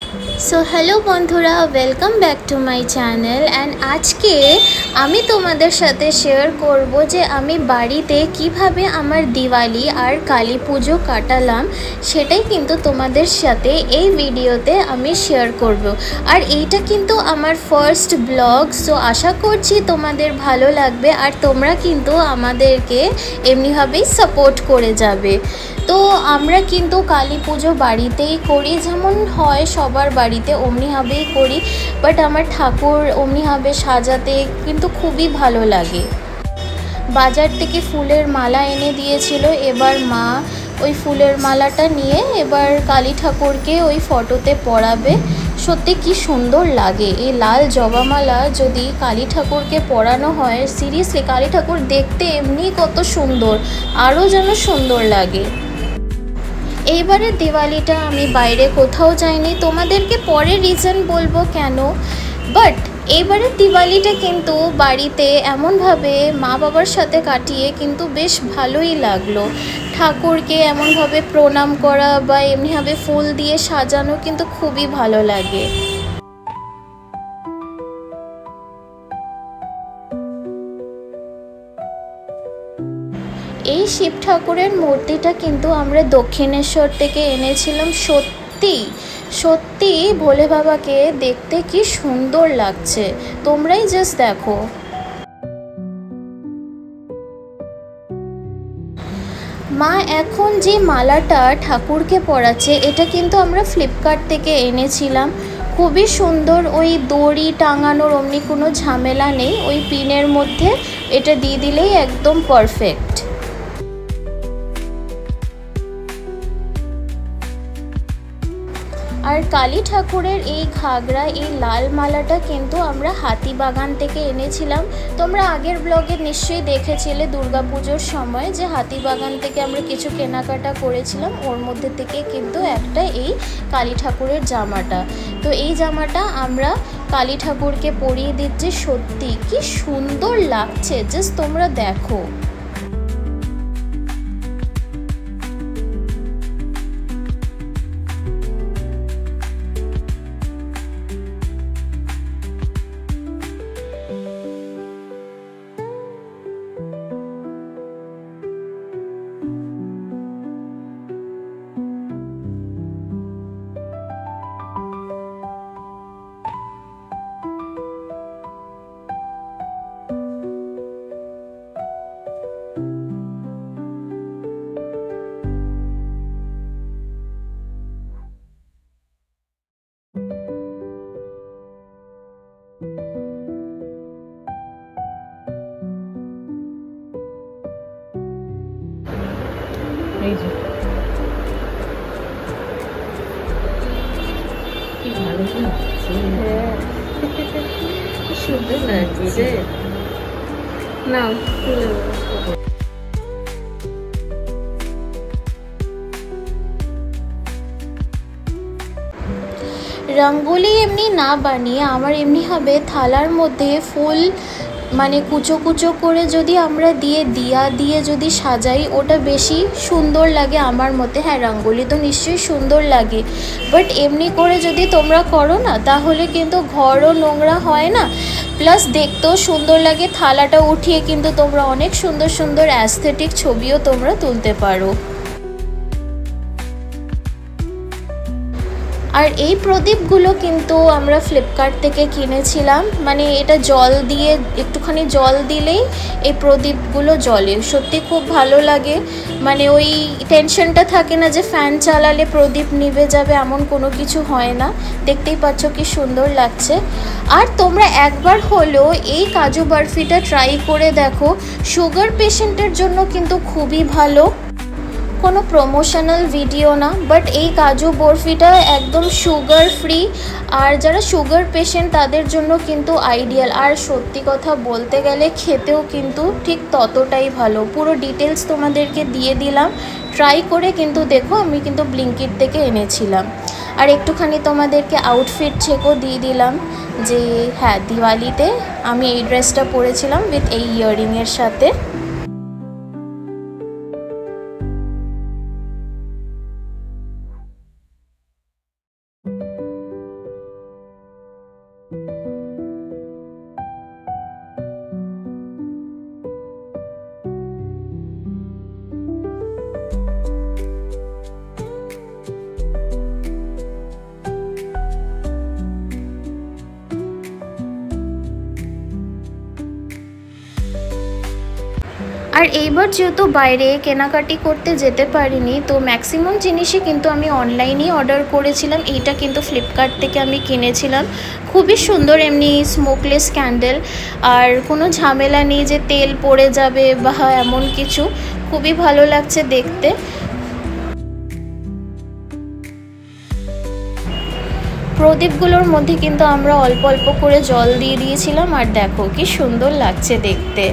सो hello बंधुरा welcome back to my channel and आज के आमी तोमादेर साथे शेयर करब जे आमी बाड़ीते किभाबे आमार दिवाली और काली पुजो काटालाम सेटाई किन्तु तोमादेर साथे एई भिडियोते आमी शेयर करब। और एइटा किन्तु आमार फार्स्ट ब्लग, सो आशा करछि तोमादेर भालो लागबे और तोमरा किन्तु आमादेरके एमनिभाबेई सापोर्ट करे जाबे। तो आमरा किन्तु काली पुजो बाड़ीतेई करी, जेमन हय सबार बाड़ीते ओमनिभाबेई करी, बाट आमार ठाकुर ओमनिभाबे साजाते किन्तु खूबई भालो लागे। बाजार थेके फुलेर माला एने दिएछिलो, एबार मा ओई फुलेर मालाटा निये एबार काली ठाकुरके ओई फटोते पराबे। सत्यि कि सुंदर लागे এই लाल जबामाला যদি काली ठाकुरके परानो হয়, सिरियासलि काली ठाकुर देखते एमनी कत सुंदर, आरो जेन सुंदर लागे। এইবারে দিওয়ালিটা আমি বাইরে কোথাও যাইনি, তোমাদেরকে পরে রিজন বলবো কেন। বাট এইবারে দিওয়ালিটা কিন্তু বাড়িতে এমনভাবে মা বাবার সাথে কাটিয়ে কিন্তু বেশ ভালোই লাগলো। ঠাকুরকে এমনভাবে প্রণাম করা বা এমনিভাবে ফুল দিয়ে সাজানো কিন্তু খুবই ভালো লাগে। এই শিব ঠাকুরের মূর্তিটা কিন্তু আমরা দক্ষিণেশ্বর থেকে এনেছিলাম। সত্যি সত্যি ভোলে বাবাকে দেখতে কি সুন্দর লাগছে, তোমরাই জাস্ট দেখো। মা এখন যে মালাটা ঠাকুরকে পরাচ্ছে এটা কিন্তু আমরা ফ্লিপকার্ট থেকে এনেছিলাম। খুবই সুন্দর, ওই দড়ি টাঙানোর অমনি কোনো ঝামেলা নেই, ওই পিনের মধ্যে এটা দিয়ে দিলেই একদম পারফেক্ট। আর কালী ঠাকুরের এই ঘাগরা এই লাল মালাটা কিন্তু আমরা হাতিবাগান থেকে এনেছিলাম। তোমরা আগের ব্লগে নিশ্চয়ই দেখেছিলে দুর্গাপুজোর সময় যে হাতিবাগান থেকে আমরা কিছু কেনাকাটা করেছিলাম, ওর মধ্যে থেকে কিন্তু একটা এই কালী ঠাকুরের জামাটা। তো এই জামাটা আমরা কালী ঠাকুরকে পরিয়ে দিচ্ছি, সত্যি কি সুন্দর লাগছে, জাস্ট তোমরা দেখো। সুন্দর লাগছে না। रंगोली एमनी ना बानिए आमार एमनी भावे थालार मध्य फुल माने कुचो कुचो करे जदि आमरा दिए दिया दिए जदि साजाई ओटा बेशी सुंदर लागे आमार मते। हाँ, रंगोली तो निश्चय सुंदर लागे, बाट एमनी करे जदि तोमरा करो ना ताहले किन्तु घरो नोंगरा हय ना, प्लस देखतेও सुंदर लागे। थालाटा उठिए किन्तु तोमरा अनेक सुंदर सुंदर एस्थेटिक छबिও तोमरा तुलते पारो। আর এই প্রদীপগুলো কিন্তু আমরা ফ্লিপকার্ট থেকে কিনেছিলাম, মানে এটা জল দিয়ে একটুখানি জল দিলেই এই প্রদীপগুলো জ্বলে। সত্যি খুব ভালো লাগে, মানে ওই টেনশনটা থাকে না যে ফ্যান চালালে প্রদীপ নিভে যাবে, এমন কোনো কিছু হয় না। দেখতেই পাচ্ছ কি সুন্দর লাগছে। আর তোমরা একবার হলেও এই কাজু বরফিটা ট্রাই করে দেখো, সুগার পেশেন্টের জন্য কিন্তু খুবই ভালো। কোনো প্রমোশনাল ভিডিও না, বাট এই কাজু বরফিটা একদম সুগার ফ্রি, আর যারা সুগার পেশেন্ট তাদের জন্য কিন্তু আইডিয়াল। আর সত্যি কথা বলতে গেলে খেতেও কিন্তু ঠিক ততটাই ভালো। পুরো ডিটেলস তোমাদেরকে দিয়ে দিলাম, ট্রাই করে কিন্তু দেখো। আমি কিন্তু ব্লিঙ্কিট থেকে এনেছিলাম। আর একটুখানি তোমাদেরকে আউটফিট চেকও দিয়ে দিলাম যে হ্যাঁ, দিওয়ালিতে আমি এই ড্রেসটা পরেছিলাম উইথ এই ইয়াররিংয়ের সাথে। এইবার যেহেতু বাইরে কেনাকাটি করতে যেতে পারিনি, তো ম্যাক্সিমাম জিনিসই কিন্তু আমি অনলাইনেই অর্ডার করেছিলাম। এইটা কিন্তু ফ্লিপকার্ট থেকে আমি কিনেছিলাম। খুবই সুন্দর এমনি স্মোকলেস ক্যান্ডেল, আর কোনো ঝামেলা নেই যে তেল পড়ে যাবে বা এমন কিছু। খুবই ভালো লাগছে দেখতে। প্রদীপগুলোর মধ্যে কিন্তু আমরা অল্প অল্প করে জল দিয়ে দিয়েছিলাম, আর দেখো কি সুন্দর লাগছে দেখতে।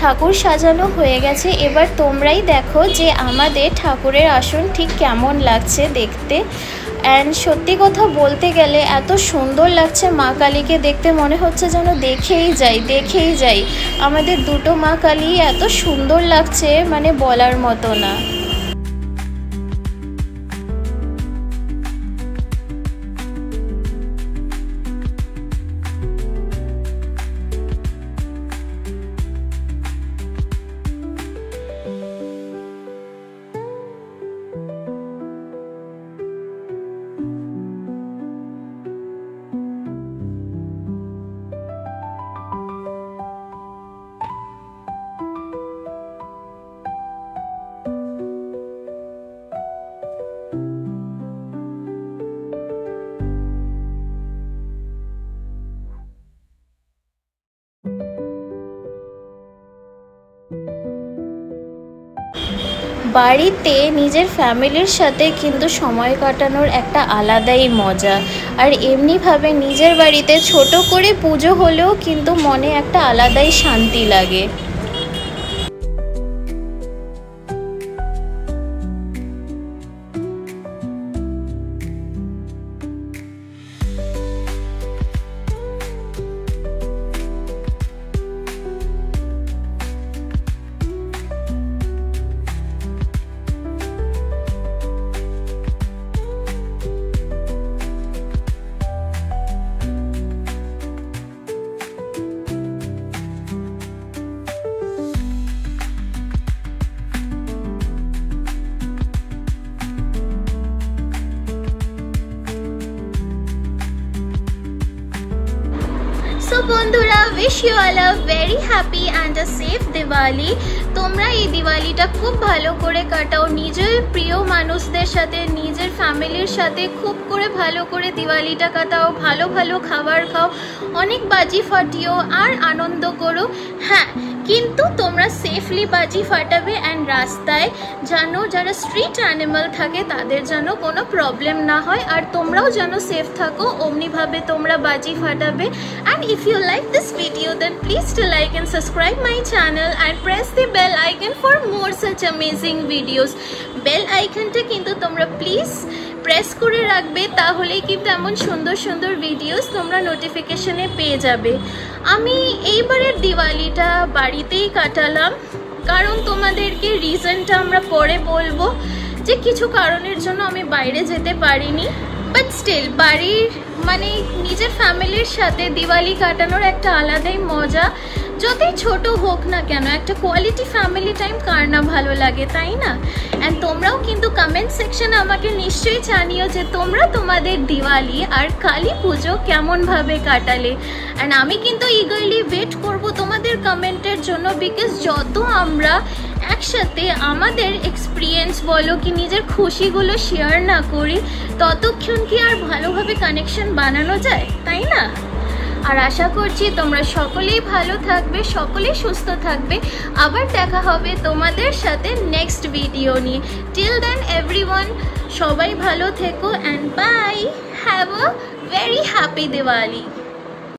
ঠাকুর সাজানো হয়ে গেছে, এবার তোমরাই দেখো যে আমাদের ঠাকুরের আসন ঠিক কেমন লাগছে দেখতে। অ্যান্ড সত্যি কথা বলতে গেলে এত সুন্দর লাগছে মা কালীকে দেখতে, মনে হচ্ছে যেন দেখেই যাই। আমাদের দুটো মা কালী এত সুন্দর লাগছে, মানে বলার মতো না। বাড়িতে নিজের ফ্যামিলির সাথে কিন্তু সময় কাটানোর একটা আলাদাই মজা। আর এমনিভাবে নিজের বাড়িতে ছোট করে পুজো হলেও কিন্তু মনে একটা আলাদাই শান্তি লাগে। সো বন্ধুরা, wish you all a very happy and a safe Diwali. তোমরা এই দিওয়ালিটা খুব ভালো করে কাটাও, নিজের প্রিয় মানুষদের সাথে, নিজের ফ্যামিলির সাথে খুব করে ভালো করে দিওয়ালিটা কাটাও। ভালো ভালো খাবার খাও, অনেক বাজি ফাটিও আর আনন্দ করো। হ্যাঁ, কিন্তু তোমরা সেফলি বাজি ফাটাবে, অ্যান্ড রাস্তায় যেন যারা স্ট্রিট অ্যানিমাল থাকে তাদের যেন কোনো প্রবলেম না হয়, আর তোমরাও যেন সেফ থাকো, অমনিভাবে তোমরা বাজি ফাটাবে। And if you like this video, then please to like and subscribe my channel and press the bell icon for more such amazing videos. Bell icon-টা কিন্তু তোমরা প্লিজ প্রেস করে রাখবে, তাহলেই কিন্তু এমন সুন্দর সুন্দর ভিডিওস তোমরা নোটিফিকেশনে পেয়ে যাবে। আমি এইবারের দিওয়ালিটা বাড়িতেই কাটালাম, কারণ তোমাদেরকে রিজনটা আমরা পরে বলবো যে কিছু কারণের জন্য আমি বাইরে যেতে পারিনি। বাট স্টিল বাড়ির মানে নিজের ফ্যামিলির সাথে দিওয়ালি কাটানোর একটা আলাদাই মজা, যতই ছোট হোক না কেন। একটা কোয়ালিটি ফ্যামিলি টাইম কার না ভালো লাগে, তাই না? অ্যান্ড তোমরাও কিন্তু কমেন্ট সেকশনে আমাকে নিশ্চয়ই জানিও যে তোমরা তোমাদের দিওয়ালি আর কালী পুজো কেমনভাবে কাটালে। অ্যান্ড আমি কিন্তু ইগারলি ওয়েট করব তোমাদের কমেন্টের জন্য, বিকজ যত আমরা একসাথে আমাদের এক্সপিরিয়েন্স বলো কি নিজের খুশিগুলো শেয়ার না করি, ততক্ষণ কি আর ভালোভাবে কানেকশন বানানো যায়, তাই না? আর আশা করছি তোমরা সকলেই ভালো থাকবে, সকলেই সুস্থ থাকবে। আবার দেখা হবে তোমাদের সাথে নেক্সট ভিডিও নিয়ে। টিল দেন এভরিওয়ান, সবাই ভালো থেকো, and bye. Have a very happy Diwali.